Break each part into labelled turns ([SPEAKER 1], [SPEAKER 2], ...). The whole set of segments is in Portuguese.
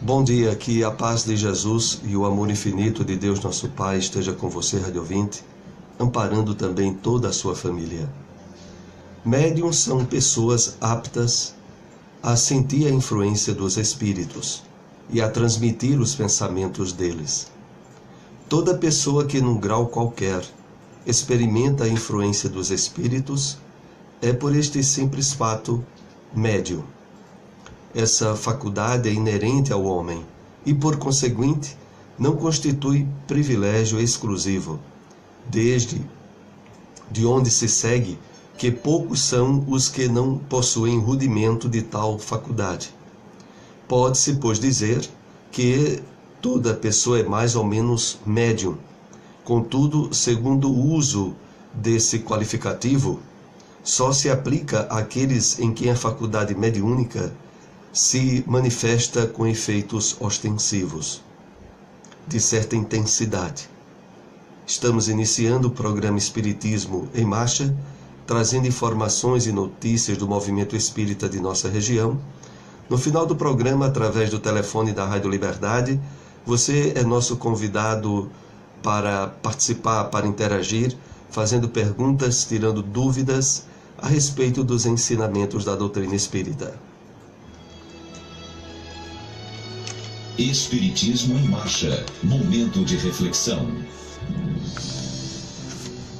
[SPEAKER 1] Bom dia, que a paz de Jesus e o amor infinito de Deus nosso Pai esteja com você, rádio ouvinte, amparando também toda a sua família. Médiuns são pessoas aptas a sentir a influência dos espíritos e a transmitir os pensamentos deles. Toda pessoa que, num grau qualquer, experimenta a influência dos espíritos é, por este simples fato, médium. Essa faculdade é inerente ao homem e, por conseguinte, não constitui privilégio exclusivo, desde de onde se segue que poucos são os que não possuem rudimento de tal faculdade. Pode-se, pois, dizer que toda pessoa é mais ou menos médium. Contudo, segundo o uso desse qualificativo, só se aplica àqueles em quem a faculdade mediúnica se manifesta com efeitos ostensivos, de certa intensidade. Estamos iniciando o programa Espiritismo em Marcha, trazendo informações e notícias do movimento espírita de nossa região. No final do programa, através do telefone da Rádio Liberdade, você é nosso convidado para participar, para interagir, fazendo perguntas, tirando dúvidas a respeito dos ensinamentos da doutrina espírita.
[SPEAKER 2] Espiritismo em Marcha, momento de reflexão.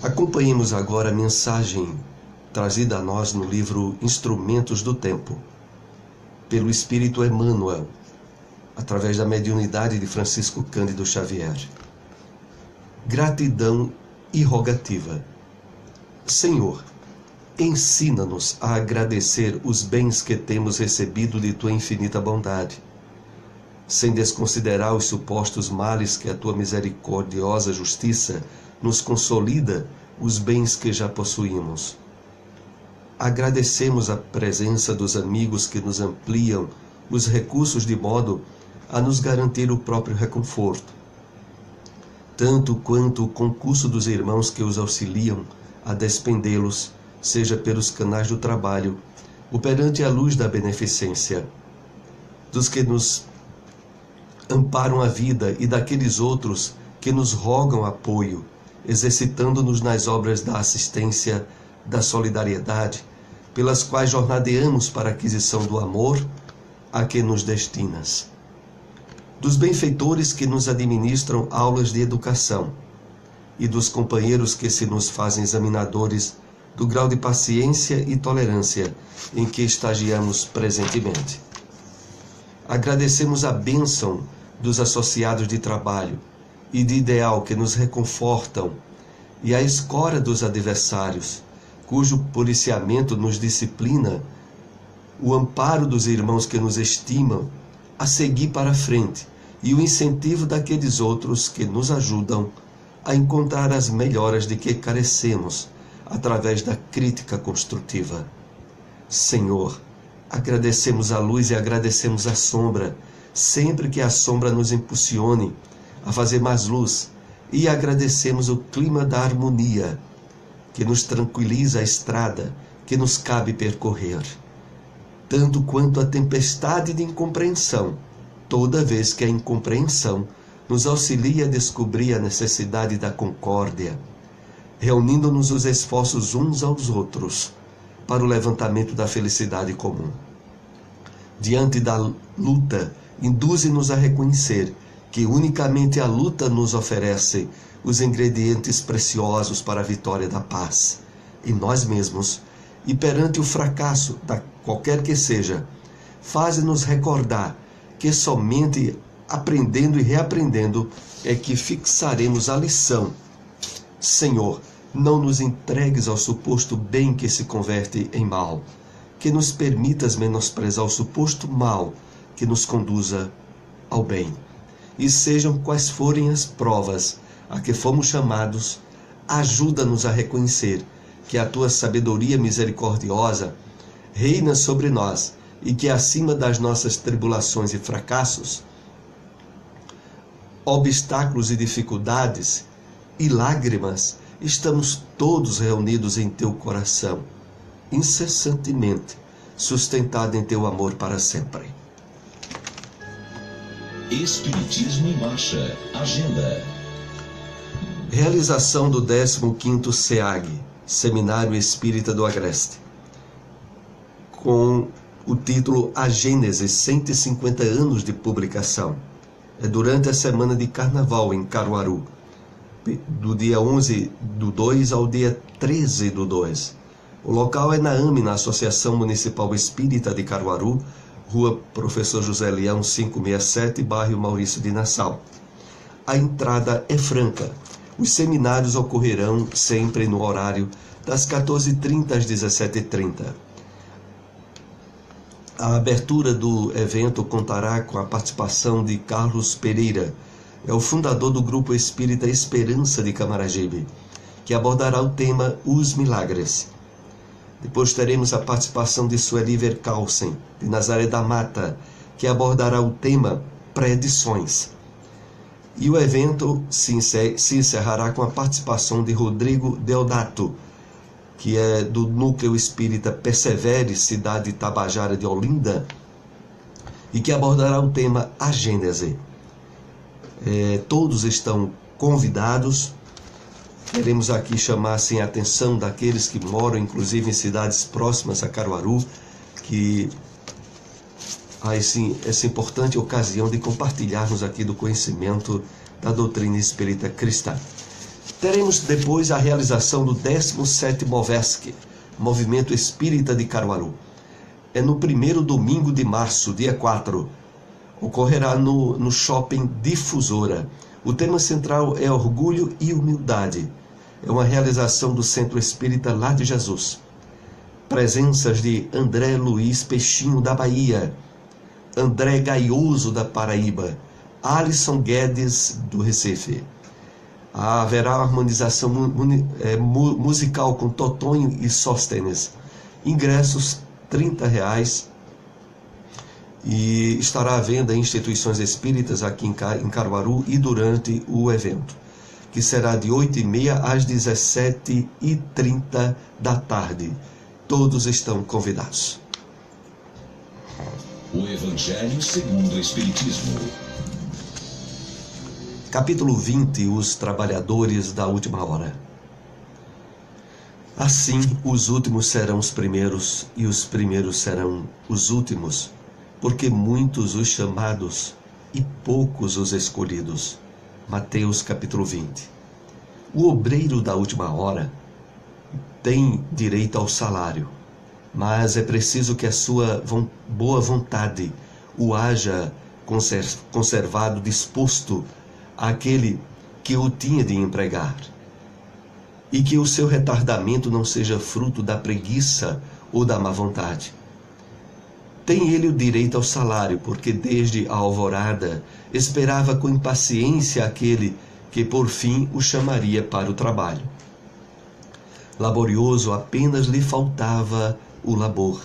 [SPEAKER 1] Acompanhemos agora a mensagem trazida a nós no livro Instrumentos do Tempo, pelo Espírito Emmanuel, através da mediunidade de Francisco Cândido Xavier. Gratidão e rogativa. Senhor, ensina-nos a agradecer os bens que temos recebido de Tua infinita bondade, sem desconsiderar os supostos males que a Tua misericordiosa justiça nos consolida os bens que já possuímos. Agradecemos a presença dos amigos que nos ampliam os recursos de modo a nos garantir o próprio reconforto, tanto quanto o concurso dos irmãos que os auxiliam a despendê-los, seja pelos canais do trabalho ou perante a luz da beneficência, dos que nos amparam a vida e daqueles outros que nos rogam apoio, exercitando-nos nas obras da assistência, da solidariedade, pelas quais jornadeamos para a aquisição do amor a que nos destinas. Dos benfeitores que nos administram aulas de educação e dos companheiros que se nos fazem examinadores do grau de paciência e tolerância em que estagiamos presentemente. Agradecemos a bênção dos associados de trabalho e de ideal que nos reconfortam e a escória dos adversários, cujo policiamento nos disciplina, o amparo dos irmãos que nos estimam a seguir para a frente e o incentivo daqueles outros que nos ajudam a encontrar as melhoras de que carecemos através da crítica construtiva. Senhor, agradecemos a luz e agradecemos a sombra, sempre que a sombra nos impulsione a fazer mais luz, e agradecemos o clima da harmonia, que nos tranquiliza a estrada que nos cabe percorrer, tanto quanto a tempestade de incompreensão, toda vez que a incompreensão nos auxilia a descobrir a necessidade da concórdia, reunindo-nos os esforços uns aos outros para o levantamento da felicidade comum. Diante da luta, induze-nos a reconhecer que unicamente a luta nos oferece os ingredientes preciosos para a vitória da paz em nós mesmos, e perante o fracasso, qualquer que seja, faz-nos recordar que somente aprendendo e reaprendendo é que fixaremos a lição. Senhor, não nos entregues ao suposto bem que se converte em mal, que nos permitas menosprezar o suposto mal que nos conduza ao bem. E sejam quais forem as provas a que fomos chamados, ajuda-nos a reconhecer que a Tua sabedoria misericordiosa reina sobre nós e que acima das nossas tribulações e fracassos, obstáculos e dificuldades e lágrimas, estamos todos reunidos em Teu coração, incessantemente sustentado em Teu amor para sempre.
[SPEAKER 2] Espiritismo em Marcha. Agenda.
[SPEAKER 1] Realização do 15º SEAG, Seminário Espírita do Agreste, com o título A Gênese, 150 anos de publicação. É durante a semana de Carnaval em Caruaru, do dia 11/2 ao dia 13/2. O local é na AME, na Associação Municipal Espírita de Caruaru, Rua Professor José Leão, 567, bairro Maurício de Nassau. A entrada é franca. Os seminários ocorrerão sempre no horário das 14h30 às 17h30. A abertura do evento contará com a participação de Carlos Pereira, é o fundador do Grupo Espírita Esperança de Camaragibe, que abordará o tema Os Milagres. Depois teremos a participação de Sueli Vercalsen, de Nazaré da Mata, que abordará o tema Predições. E o evento se encerrará com a participação de Rodrigo Deodato, que é do Núcleo Espírita Persevere, cidade Tabajara de Olinda, e que abordará o tema A Gênese. Todos estão convidados. Queremos aqui chamar assim, a atenção daqueles que moram, inclusive, em cidades próximas a Caruaru, que há essa importante ocasião de compartilharmos aqui do conhecimento da doutrina espírita cristã. Teremos depois a realização do 17º MOVESC, Movimento Espírita de Caruaru. É no primeiro domingo de março, dia 4. Ocorrerá no Shopping Difusora. O tema central é Orgulho e Humildade. É uma realização do Centro Espírita Lar de Jesus. Presenças de André Luiz Peixinho, da Bahia, André Gaioso, da Paraíba, Alisson Guedes, do Recife. Haverá uma harmonização musical com Totonho e Sóstenes. Ingressos R$30 e estará à venda em instituições espíritas aqui em Caruaru e durante o evento, que será de 8h30 às 17h30 da tarde. Todos estão convidados.
[SPEAKER 2] O Evangelho segundo o Espiritismo.
[SPEAKER 1] Capítulo 20. Os trabalhadores da última hora. Assim, os últimos serão os primeiros, e os primeiros serão os últimos, porque muitos os chamados e poucos os escolhidos. Mateus capítulo 20. O obreiro da última hora tem direito ao salário, mas é preciso que a sua boa vontade o haja conservado disposto àquele que o tinha de empregar, e que o seu retardamento não seja fruto da preguiça ou da má vontade. Tem ele o direito ao salário, porque desde a alvorada esperava com impaciência aquele que por fim o chamaria para o trabalho. Laborioso apenas lhe faltava o labor.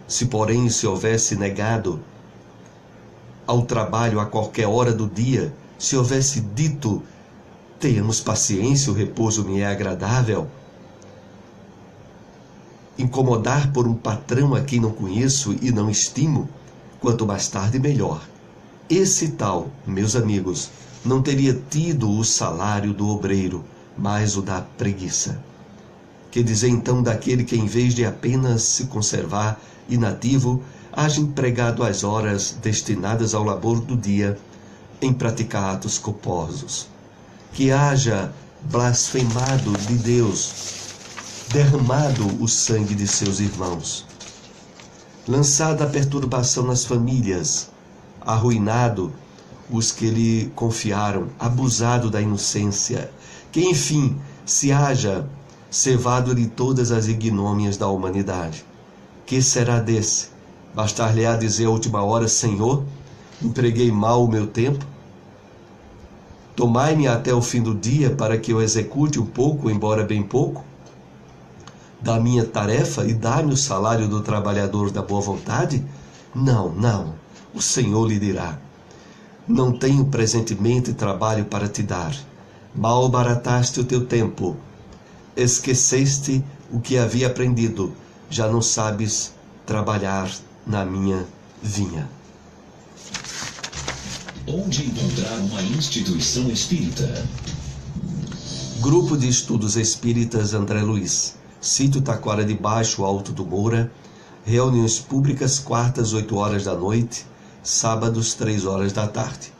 [SPEAKER 1] Se porém se houvesse negado ao trabalho a qualquer hora do dia, se houvesse dito: tenhamos paciência, o repouso me é agradável, incomodar por um patrão a quem não conheço e não estimo, quanto mais tarde melhor. Esse tal, meus amigos, não teria tido o salário do obreiro, mas o da preguiça. Que dizer então daquele que, em vez de apenas se conservar inativo, haja empregado as horas destinadas ao labor do dia em praticar atos culposos? Que haja blasfemado de Deus, derramado o sangue de seus irmãos, lançada a perturbação nas famílias, arruinado os que lhe confiaram, abusado da inocência, que enfim se haja cevado de todas as ignomínias da humanidade. Que será desse? Bastar-lhe-á dizer à última hora: Senhor, empreguei mal o meu tempo? Tomai-me até o fim do dia para que eu execute um pouco, embora bem pouco, da minha tarefa e dá-me o salário do trabalhador da boa vontade? Não, não. O Senhor lhe dirá: não tenho presentemente trabalho para te dar. Mal barataste o teu tempo. Esqueceste o que havia aprendido. Já não sabes trabalhar na minha vinha.
[SPEAKER 2] Onde encontrar uma instituição espírita?
[SPEAKER 1] Grupo de Estudos Espíritas André Luiz, Sítio Taquara de Baixo, Alto do Moura. Reuniões públicas, quartas, 8 horas da noite, sábados, 3 horas da tarde.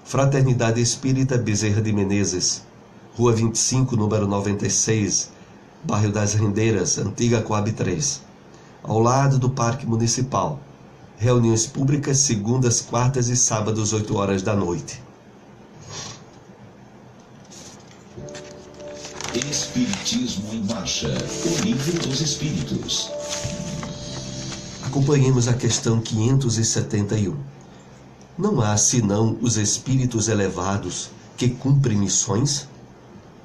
[SPEAKER 1] Fraternidade Espírita Bezerra de Menezes, Rua 25, número 96, Bairro das Rendeiras, Antiga Coab 3, ao lado do Parque Municipal. Reuniões públicas, segundas, quartas e sábados, 8 horas da noite.
[SPEAKER 2] Espiritismo em Marcha, o Livro dos Espíritos.
[SPEAKER 1] Acompanhemos a questão 571. Não há senão os espíritos elevados que cumprem missões?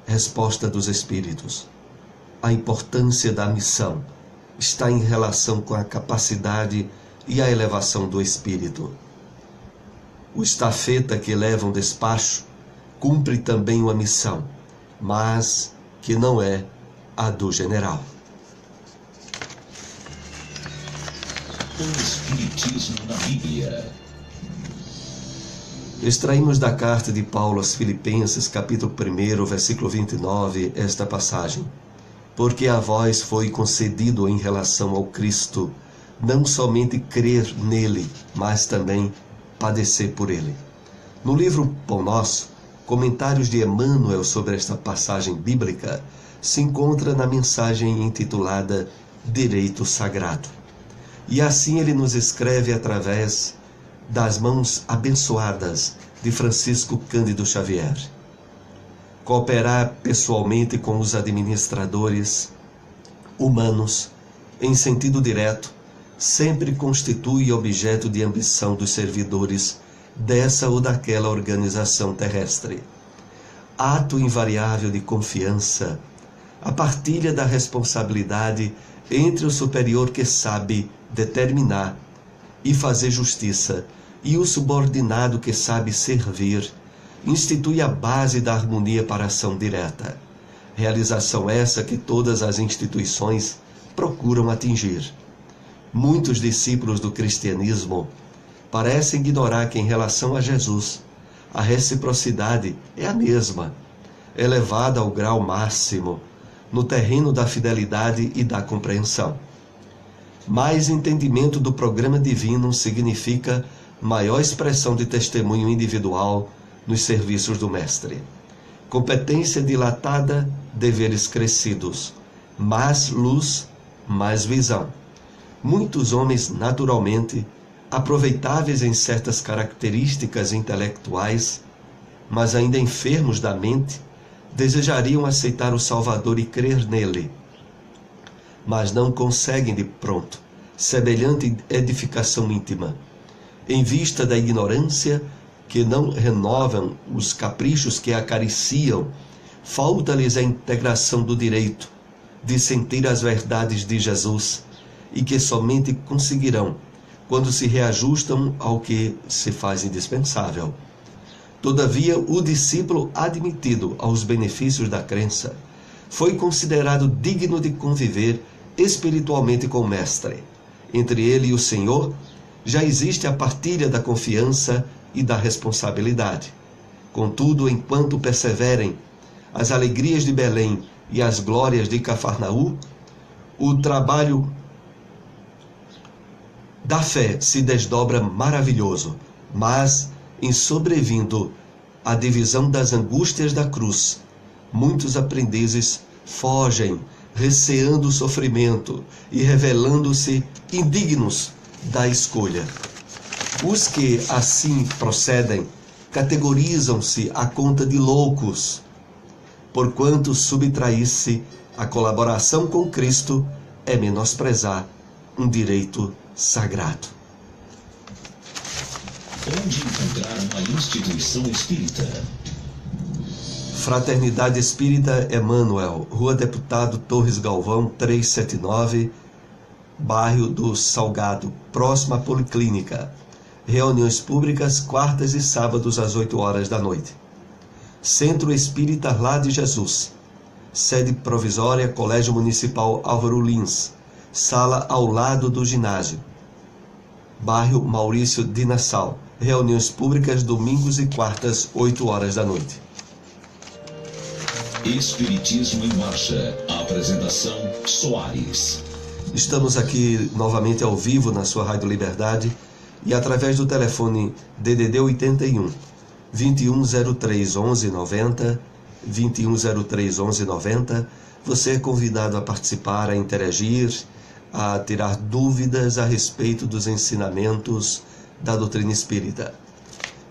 [SPEAKER 1] Resposta dos espíritos. A importância da missão está em relação com a capacidade e a elevação do espírito. O estafeta que leva um despacho cumpre também uma missão, mas que não é a do general.
[SPEAKER 2] O Espiritismo na Bíblia.
[SPEAKER 1] Extraímos da carta de Paulo aos Filipenses, capítulo 1, versículo 29, esta passagem. Porque a vós foi concedido em relação ao Cristo, não somente crer nele, mas também padecer por ele. No livro Pão Nosso, comentários de Emmanuel sobre esta passagem bíblica, se encontra na mensagem intitulada Direito Sagrado. E assim ele nos escreve através das mãos abençoadas de Francisco Cândido Xavier. Cooperar pessoalmente com os administradores humanos, em sentido direto, sempre constitui objeto de ambição dos servidores dessa ou daquela organização terrestre. Ato invariável de confiança, a partilha da responsabilidade entre o superior que sabe determinar e fazer justiça e o subordinado que sabe servir, institui a base da harmonia para a ação direta. Realização essa que todas as instituições procuram atingir. Muitos discípulos do cristianismo parecem ignorar que, em relação a Jesus, a reciprocidade é a mesma, elevada ao grau máximo, no terreno da fidelidade e da compreensão. Mais entendimento do programa divino significa maior expressão de testemunho individual nos serviços do Mestre. Competência dilatada, deveres crescidos, mais luz, mais visão. Muitos homens, naturalmente, aproveitáveis em certas características intelectuais, mas ainda enfermos da mente, desejariam aceitar o Salvador e crer nele, mas não conseguem de pronto semelhante edificação íntima, em vista da ignorância que não renovam os caprichos que acariciam, falta-lhes a integração do direito de sentir as verdades de Jesus e que somente conseguirão quando se reajustam ao que se faz indispensável. Todavia, o discípulo admitido aos benefícios da crença foi considerado digno de conviver espiritualmente com o Mestre. Entre ele e o Senhor já existe a partilha da confiança e da responsabilidade. Contudo, enquanto perseverem as alegrias de Belém e as glórias de Cafarnaú, o trabalho da fé se desdobra maravilhoso, mas, em sobrevindo a divisão das angústias da cruz, muitos aprendizes fogem, receando o sofrimento e revelando-se indignos da escolha. Os que assim procedem categorizam-se à conta de loucos, porquanto subtrair-se à colaboração com Cristo é menosprezar um direito sagrado.
[SPEAKER 2] Onde encontrar uma instituição espírita?
[SPEAKER 1] Fraternidade Espírita Emmanuel, Rua Deputado Torres Galvão, 379, bairro do Salgado, próximo à Policlínica. Reuniões públicas, quartas e sábados às 8 horas da noite. Centro Espírita Lá de Jesus. Sede provisória, Colégio Municipal Álvaro Lins. Sala ao lado do ginásio. Bairro Maurício de Nassau. reuniões públicas domingos e quartas, 8 horas da noite.
[SPEAKER 2] Espiritismo em Marcha. A apresentação Soares.
[SPEAKER 1] Estamos aqui novamente ao vivo na sua Rádio Liberdade e através do telefone DDD 81 2103 1190, 2103 1190, você é convidado a participar, a interagir, a tirar dúvidas a respeito dos ensinamentos da doutrina espírita.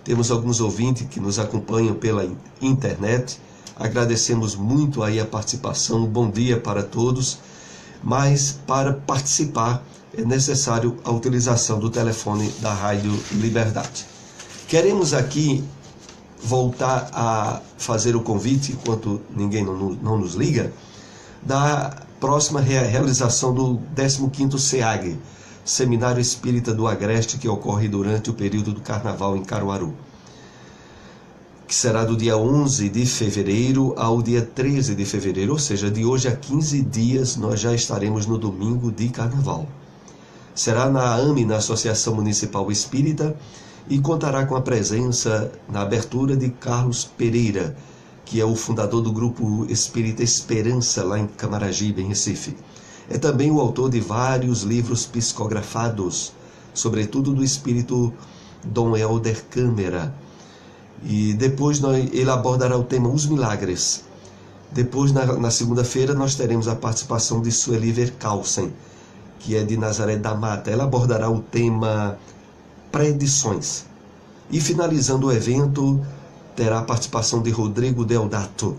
[SPEAKER 1] Temos alguns ouvintes que nos acompanham pela internet. Agradecemos muito aí a participação. Bom dia para todos. Mas para participar é necessário a utilização do telefone da Rádio Liberdade. Queremos aqui voltar a fazer o convite, enquanto ninguém não nos liga, da próxima realização do 15º SEAG, Seminário Espírita do Agreste, que ocorre durante o período do Carnaval em Caruaru, que será do dia 11 de fevereiro ao dia 13 de fevereiro, ou seja, de hoje a 15 dias nós já estaremos no domingo de Carnaval. Será na AME, na Associação Municipal Espírita, e contará com a presença na abertura de Carlos Pereira, que é o fundador do Grupo Espírita Esperança, lá em Camaragibe, em Recife. É também o autor de vários livros psicografados, sobretudo do espírito Dom Helder Câmara. E depois ele abordará o tema Os Milagres. Depois, na segunda-feira, nós teremos a participação de Sueli Vercalsen, que é de Nazaré da Mata. Ela abordará o tema Predições. E finalizando o evento, terá a participação de Rodrigo Deodato.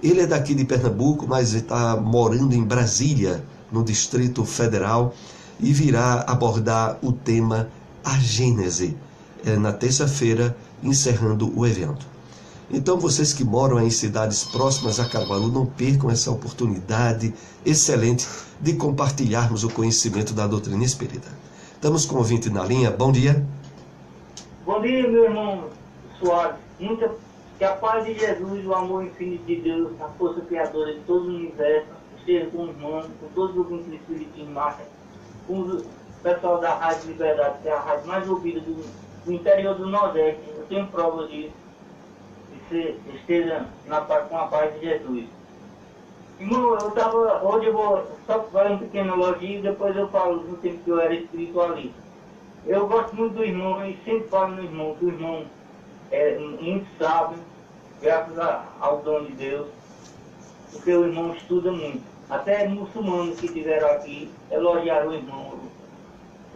[SPEAKER 1] Ele é daqui de Pernambuco, mas está morando em Brasília, no Distrito Federal, e virá abordar o tema A Gênese, na terça-feira, encerrando o evento. Então, vocês que moram em cidades próximas a Caruaru, não percam essa oportunidade excelente de compartilharmos o conhecimento da doutrina espírita. Estamos com o ouvinte na linha. Bom dia.
[SPEAKER 3] Bom dia, meu irmão Soares. Que a paz de Jesus, o amor infinito de Deus, a força criadora de todo o universo, esteja com os irmãos, com todos os ouvintes do Espiritismo em Marcha, com o pessoal da Rádio Liberdade, que é a rádio mais ouvida do interior do Nordeste. Eu tenho prova disso. Que esteja com a paz de Jesus. Irmão, hoje eu vou só fazer um pequeno elogio e depois eu falo no tempo que eu era espiritualista. Eu gosto muito do irmão e sempre falo no irmão, que o irmão é muito sábio, graças ao dom de Deus, porque o irmão estuda muito. Até muçulmanos que estiveram aqui elogiaram o irmão,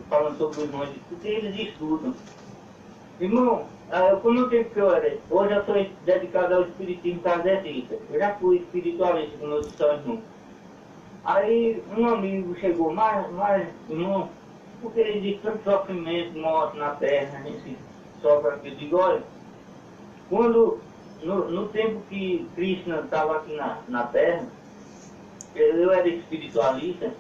[SPEAKER 3] falando sobre os irmãos, porque eles estudam. Irmão, como o tempo que eu era, hoje eu sou dedicado ao espiritismo kardecista. Eu já fui espiritualista com meus irmãos. Aí um amigo chegou, mas irmão, porque ele diz tanto sofrimento, morte na terra, a gente sofre aqui. Eu digo, olha, quando, no tempo que Krishna estava aqui na terra, eu era espiritualista,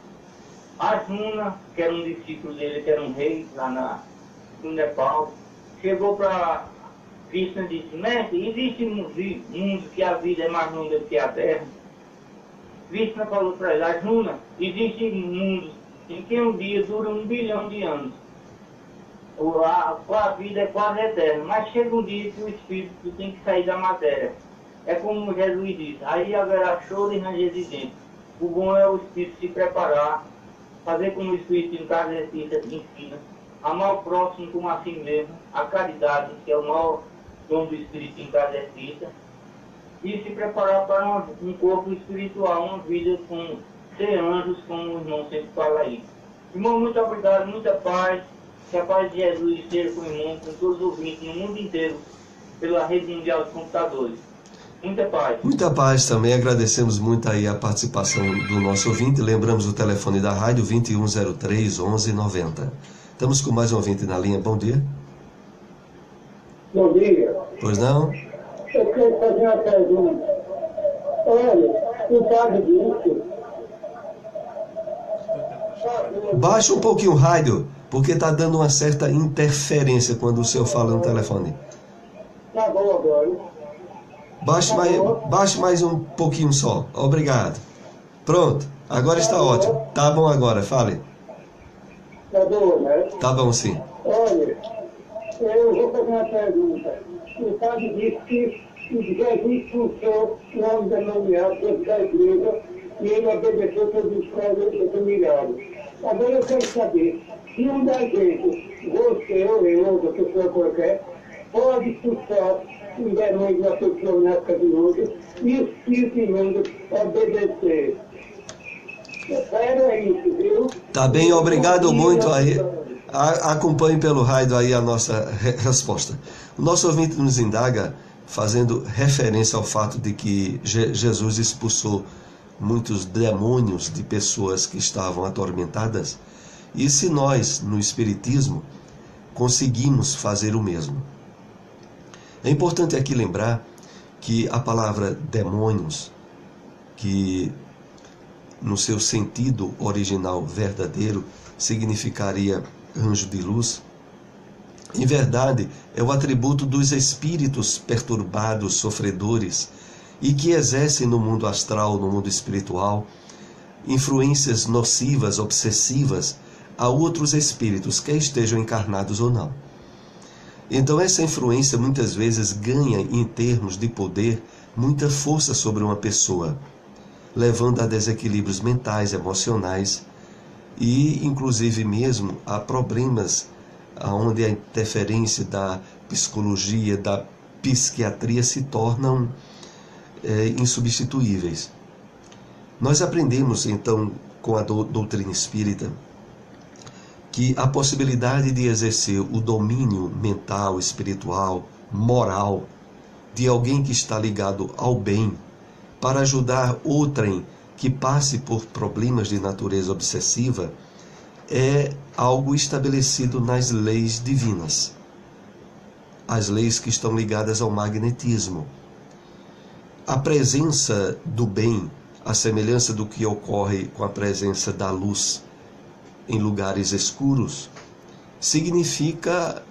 [SPEAKER 3] Arjuna, que era um discípulo dele, que era um rei lá no Nepal, chegou para Krishna e disse, mestre, existe mundo que a vida é mais longa do que a terra? Krishna falou para ele, Arjuna, existe mundos em que um dia dura 1 bilhão de anos. A vida é quase eterna, mas chega um dia que o espírito tem que sair da matéria. É como Jesus disse, aí haverá choro e ranger de dentro. O bom é o espírito se preparar, fazer como o espírito kardecista ensina, amar o próximo como a si mesmo, a caridade, que é o maior dom do espírito kardecista, e se preparar para um corpo espiritual, uma vida com ser anjos, como o irmão sempre fala aí. Irmão, muito obrigado, muita paz. Que a paz de Jesus esteja com o irmão, com todos os ouvintes no mundo inteiro, pela rede mundial de computadores. Muita paz.
[SPEAKER 1] Muita paz também. Agradecemos muito aí a participação do nosso ouvinte. Lembramos o telefone da rádio 2103 1190. Estamos com mais um ouvinte na linha. Bom dia.
[SPEAKER 4] Bom dia.
[SPEAKER 1] Pois não?
[SPEAKER 4] Eu quero fazer uma pergunta. Olha, o padre disse...
[SPEAKER 1] Baixa um pouquinho o rádio, porque está dando uma certa interferência quando o senhor fala no telefone.
[SPEAKER 4] Tá bom agora.
[SPEAKER 1] Baixe mais um pouquinho só. Obrigado. Pronto, agora está ótimo. Tá bom agora, fale.
[SPEAKER 4] Tá bom, né?
[SPEAKER 1] Tá bom, sim.
[SPEAKER 4] Olha, eu fazer uma pergunta. O padre disse que Jesus expulsou o homem demoniado dentro da igreja e ele obedeceu todos os pregos humilhados. Agora eu quero saber, se um da gente, você ou eu, outra pessoa qualquer, pode expulsar um demônio da pessoa na época de hoje e o Espírito imundo obedecer. Era isso, viu?
[SPEAKER 1] Tá bem, obrigado muito aí. Acompanhe pelo rádio aí a nossa resposta. O nosso ouvinte nos indaga, fazendo referência ao fato de que Jesus expulsou muitos demônios de pessoas que estavam atormentadas, e se nós, no Espiritismo, conseguimos fazer o mesmo. É importante aqui lembrar que a palavra demônios, que no seu sentido original verdadeiro significaria anjo de luz, em verdade é o atributo dos espíritos perturbados, sofredores, e que exercem no mundo astral, no mundo espiritual, influências nocivas, obsessivas a outros espíritos, quer estejam encarnados ou não. Então essa influência muitas vezes ganha, em termos de poder, muita força sobre uma pessoa, levando a desequilíbrios mentais, emocionais e inclusive mesmo a problemas onde a interferência da psicologia, da psiquiatria se tornam insubstituíveis. Nós aprendemos então com a doutrina espírita que a possibilidade de exercer o domínio mental, espiritual, moral de alguém que está ligado ao bem para ajudar outrem que passe por problemas de natureza obsessiva é algo estabelecido nas leis divinas, as leis que estão ligadas ao magnetismo. A presença do bem, a semelhança do que ocorre com a presença da luz em lugares escuros, significa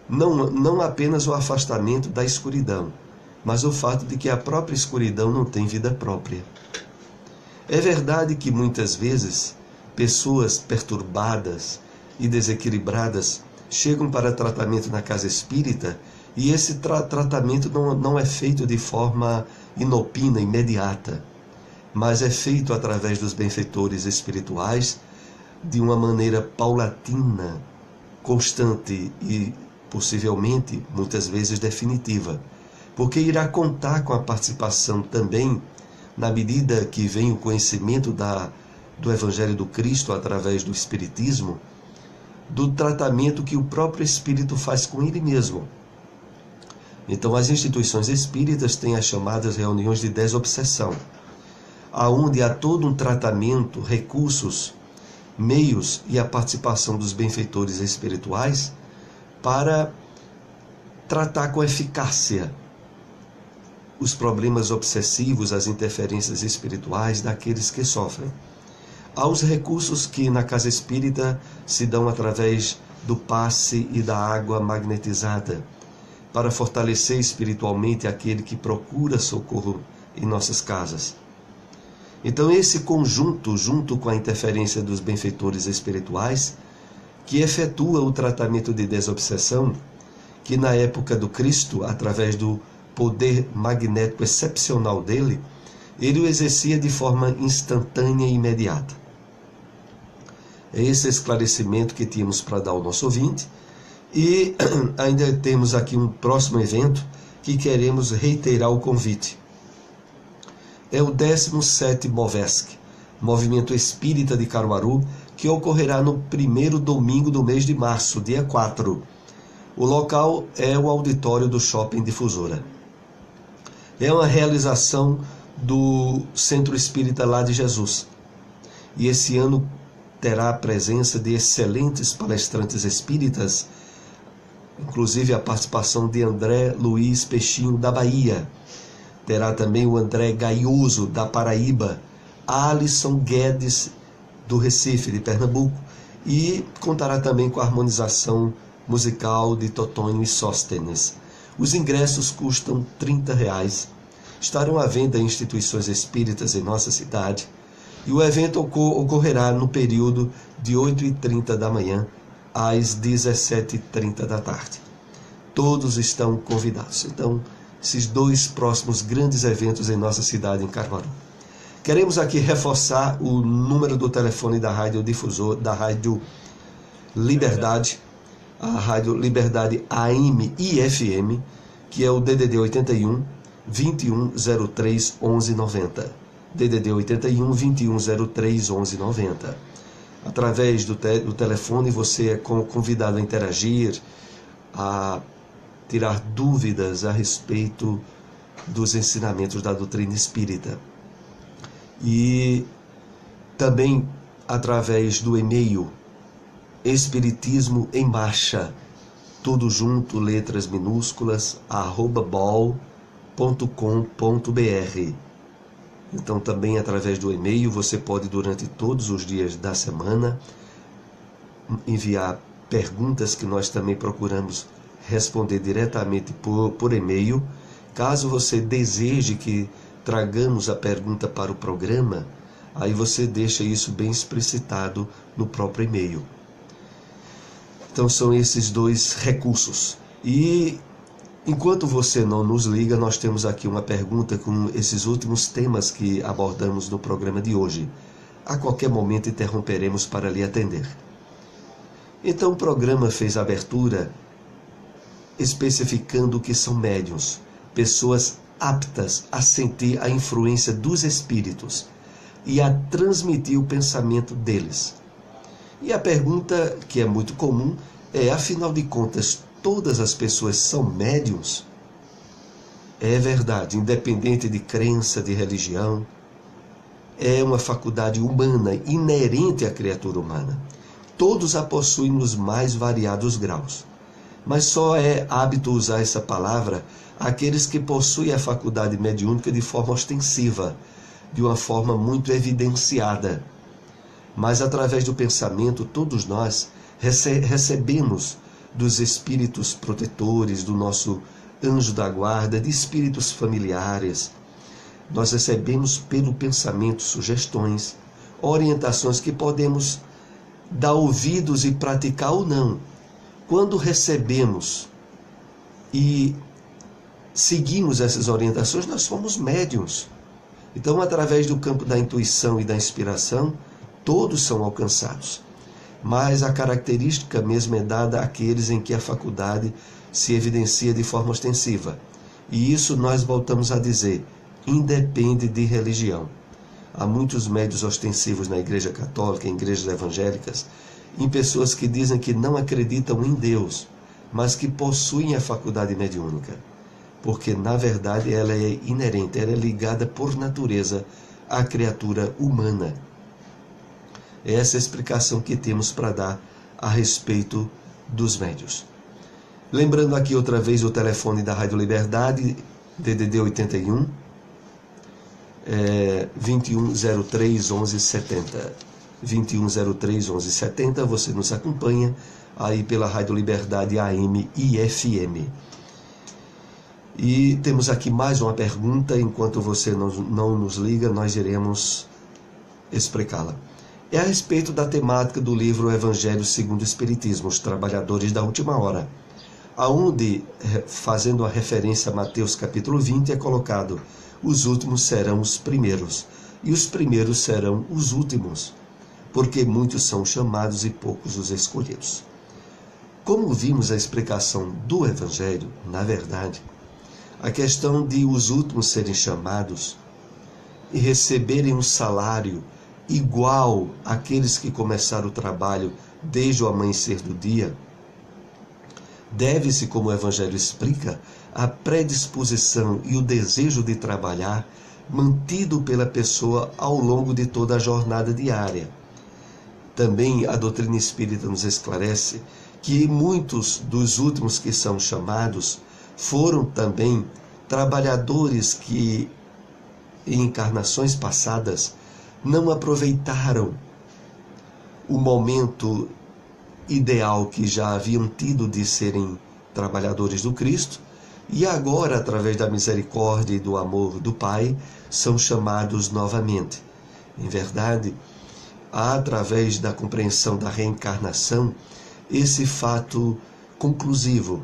[SPEAKER 1] não apenas o afastamento da escuridão, mas o fato de que a própria escuridão não tem vida própria. É verdade que muitas vezes pessoas perturbadas e desequilibradas chegam para tratamento na casa espírita e esse tratamento não é feito de forma inopina, imediata, mas é feito através dos benfeitores espirituais de uma maneira paulatina, constante e possivelmente, muitas vezes, definitiva, porque irá contar com a participação também, na medida que vem o conhecimento do Evangelho do Cristo através do Espiritismo, do tratamento que o próprio Espírito faz com ele mesmo. Então, as instituições espíritas têm as chamadas reuniões de desobsessão, aonde há todo um tratamento, recursos, meios e a participação dos benfeitores espirituais para tratar com eficácia os problemas obsessivos, as interferências espirituais daqueles que sofrem. Há os recursos que na casa espírita se dão através do passe e da água magnetizada, para fortalecer espiritualmente aquele que procura socorro em nossas casas. Então esse conjunto, junto com a interferência dos benfeitores espirituais, que efetua o tratamento de desobsessão, que na época do Cristo, através do poder magnético excepcional dele, ele o exercia de forma instantânea e imediata. É esse esclarecimento que tínhamos para dar ao nosso ouvinte. E ainda temos aqui um próximo evento que queremos reiterar o convite. É o 17º Movesc, Movimento Espírita de Caruaru, que ocorrerá no primeiro domingo do mês de março, dia 4. O local é o auditório do Shopping Difusora. É uma realização do Centro Espírita Lá de Jesus. E esse ano terá a presença de excelentes palestrantes espíritas, inclusive a participação de André Luiz Peixinho, da Bahia. Terá também o André Gaioso, da Paraíba, Alisson Guedes, do Recife, de Pernambuco, e contará também com a harmonização musical de Totonho e Sóstenes. Os ingressos custam R$30, estarão à venda em instituições espíritas em nossa cidade, e o evento ocorrerá no período de 8h30 da manhã às 17h30 da tarde. Todos estão convidados. Então, esses 2 próximos grandes eventos em nossa cidade, em Caruaru. Queremos aqui reforçar o número do telefone da Rádio Difusor, da Rádio Liberdade, a Rádio Liberdade AM e FM, que é o DDD 81 2103 1190. DDD 81 2103 1190. Através do telefone você é convidado a interagir, a tirar dúvidas a respeito dos ensinamentos da doutrina espírita. E também através do e-mail espiritismoemmarcha, tudo junto, letras minúsculas, @bol.com.br. Então também através do e-mail você pode, durante todos os dias da semana, enviar perguntas que nós também procuramos responder diretamente por e-mail. Caso você deseje que tragamos a pergunta para o programa, aí você deixa isso bem explicitado no próprio e-mail. Então são esses 2 recursos. E enquanto você não nos liga, nós temos aqui uma pergunta com esses últimos temas que abordamos no programa de hoje. A qualquer momento interromperemos para lhe atender. Então o programa fez a abertura especificando que são médiuns, pessoas aptas a sentir a influência dos espíritos e a transmitir o pensamento deles. E a pergunta, que é muito comum, é: afinal de contas, todas as pessoas são médiuns? É verdade, independente de crença, de religião, é uma faculdade humana, inerente à criatura humana. Todos a possuem nos mais variados graus. Mas só é hábito usar essa palavra aqueles que possuem a faculdade mediúnica de forma ostensiva, de uma forma muito evidenciada. Mas através do pensamento, todos nós recebemos dos espíritos protetores, do nosso anjo da guarda, de espíritos familiares. Nós recebemos pelo pensamento sugestões, orientações que podemos dar ouvidos e praticar ou não. Quando recebemos e seguimos essas orientações, nós somos médiuns. Então, através do campo da intuição e da inspiração, todos são alcançados. Mas a característica mesmo é dada àqueles em que a faculdade se evidencia de forma ostensiva. E isso nós voltamos a dizer, independe de religião. Há muitos médiuns ostensivos na Igreja Católica, em igrejas evangélicas, em pessoas que dizem que não acreditam em Deus, mas que possuem a faculdade mediúnica. Porque, na verdade, ela é inerente, ela é ligada por natureza à criatura humana. É essa a explicação que temos para dar a respeito dos médiuns. Lembrando aqui outra vez o telefone da Rádio Liberdade, DDD 81 2103 1170. 2103 1170, você nos acompanha aí pela Rádio Liberdade AM e FM. E temos aqui mais uma pergunta, enquanto você não nos liga, nós iremos explicá-la. É a respeito da temática do livro Evangelho segundo o Espiritismo, Os Trabalhadores da Última Hora, aonde, fazendo a referência a Mateus capítulo 20, é colocado: os últimos serão os primeiros, e os primeiros serão os últimos, porque muitos são chamados e poucos os escolhidos. Como vimos a explicação do Evangelho, na verdade, a questão de os últimos serem chamados e receberem um salário igual àqueles que começaram o trabalho desde o amanhecer do dia, deve-se, como o Evangelho explica, à predisposição e o desejo de trabalhar mantido pela pessoa ao longo de toda a jornada diária. Também a doutrina espírita nos esclarece que muitos dos últimos que são chamados foram também trabalhadores que, em encarnações passadas, não aproveitaram o momento ideal que já haviam tido de serem trabalhadores do Cristo, e agora, através da misericórdia e do amor do Pai, são chamados novamente. Em verdade, através da compreensão da reencarnação, esse fato conclusivo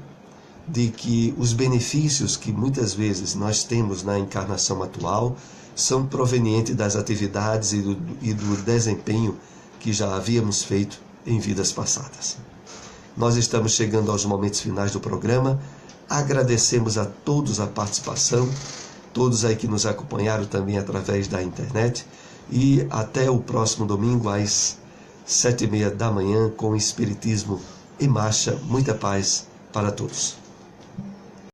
[SPEAKER 1] de que os benefícios que muitas vezes nós temos na encarnação atual são provenientes das atividades e do desempenho que já havíamos feito em vidas passadas. Nós estamos chegando aos momentos finais do programa. Agradecemos a todos a participação, todos aí que nos acompanharam também através da internet, e até o próximo domingo às 7h30 da manhã com o Espiritismo em Marcha. Muita paz para todos.